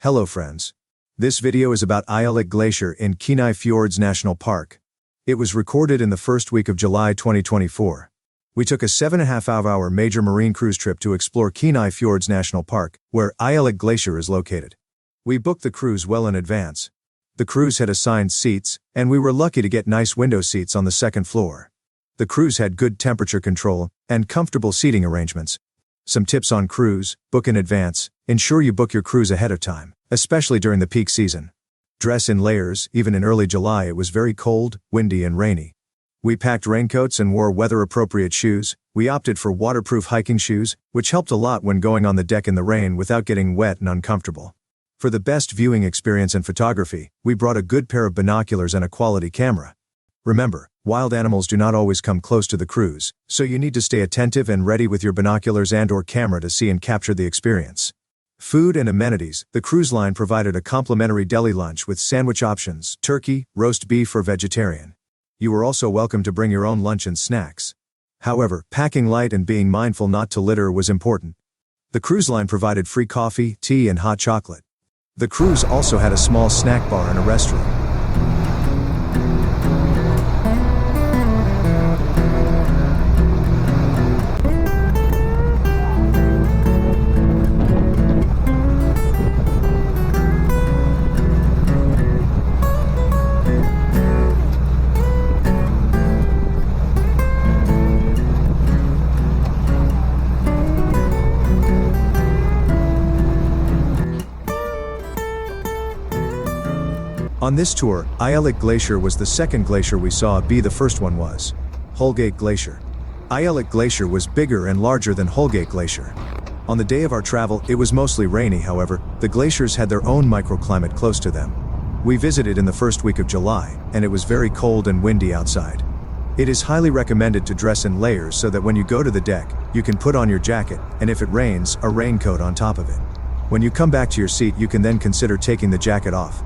Hello friends. This video is about Aialik Glacier in Kenai Fjords National Park. It was recorded in the first week of July 2024. We took a 7.5-hour major marine cruise trip to explore Kenai Fjords National Park, where Aialik Glacier is located. We booked the cruise well in advance. The cruise had assigned seats, and we were lucky to get nice window seats on the second floor. The cruise had good temperature control and comfortable seating arrangements. Some tips on cruise: book in advance. Ensure you book your cruise ahead of time, especially during the peak season. Dress in layers. Even in early July it was very cold, windy and rainy. We packed raincoats and wore weather-appropriate shoes. We opted for waterproof hiking shoes, which helped a lot when going on the deck in the rain without getting wet and uncomfortable. For the best viewing experience and photography, we brought a good pair of binoculars and a quality camera. Remember, wild animals do not always come close to the cruise, so you need to stay attentive and ready with your binoculars and/or camera to see and capture the experience. Food and amenities. The cruise line provided a complimentary deli lunch with sandwich options, turkey, roast beef or vegetarian. You were also welcome to bring your own lunch and snacks. However, packing light and being mindful not to litter was important. The cruise line provided free coffee, tea and hot chocolate. The cruise also had a small snack bar and a restroom. On this tour, Aialik Glacier was the second glacier we saw. The first one was Holgate Glacier. Aialik Glacier was bigger and larger than Holgate Glacier. On the day of our travel, it was mostly rainy. However, the glaciers had their own microclimate close to them. We visited in the first week of July, and it was very cold and windy outside. It is highly recommended to dress in layers so that when you go to the deck, you can put on your jacket, and if it rains, a raincoat on top of it. When you come back to your seat, you can then consider taking the jacket off.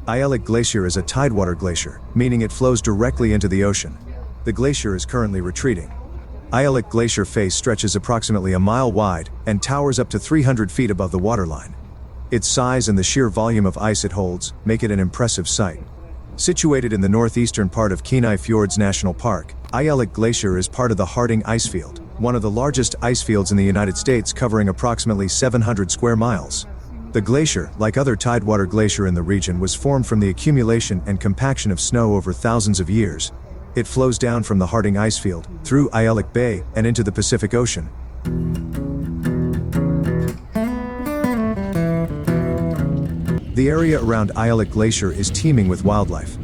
Aialik Glacier is a tidewater glacier, meaning it flows directly into the ocean. The glacier is currently retreating. Aialik Glacier face stretches approximately a mile wide and towers up to 300 feet above the waterline. Its size and the sheer volume of ice it holds make it an impressive sight. Situated in the northeastern part of Kenai Fjords National Park, Aialik Glacier is part of the Harding Icefield, one of the largest ice fields in the United States, covering approximately 700 square miles. The glacier, like other tidewater glacier in the region, was formed from the accumulation and compaction of snow over thousands of years. It flows down from the Harding Icefield, through Aialik Bay, and into the Pacific Ocean. The area around Aialik Glacier is teeming with wildlife.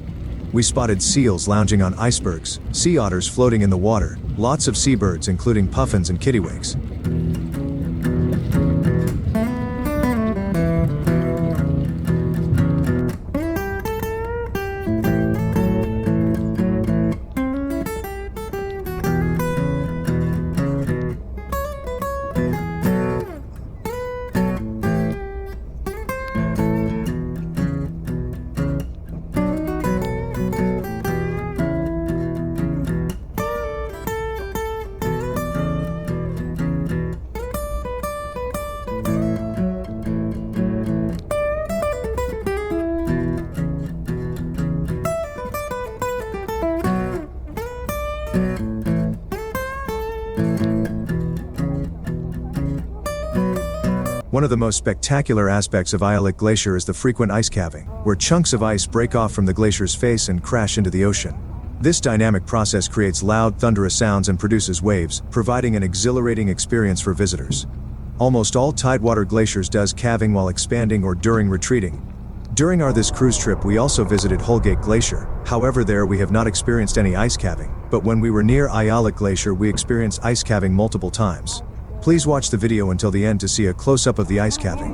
We spotted seals lounging on icebergs, sea otters floating in the water, lots of seabirds including puffins and kittiwakes. One of the most spectacular aspects of Aialik Glacier is the frequent ice calving, where chunks of ice break off from the glacier's face and crash into the ocean. This dynamic process creates loud, thunderous sounds and produces waves, providing an exhilarating experience for visitors. Almost all tidewater glaciers does calving while expanding or during retreating. During this cruise trip we also visited Holgate Glacier. However, there we have not experienced any ice calving, but when we were near Aialik Glacier we experienced ice calving multiple times. Please watch the video until the end to see a close-up of the ice calving.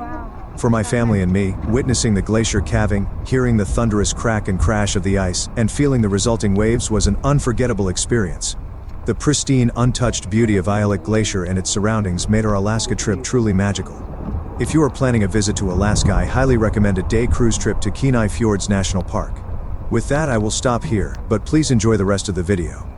For my family and me, witnessing the glacier calving, hearing the thunderous crack and crash of the ice, and feeling the resulting waves was an unforgettable experience. The pristine, untouched beauty of Aialik Glacier and its surroundings made our Alaska trip truly magical. If you are planning a visit to Alaska, I highly recommend a day cruise trip to Kenai Fjords National Park. With that, I will stop here, but please enjoy the rest of the video.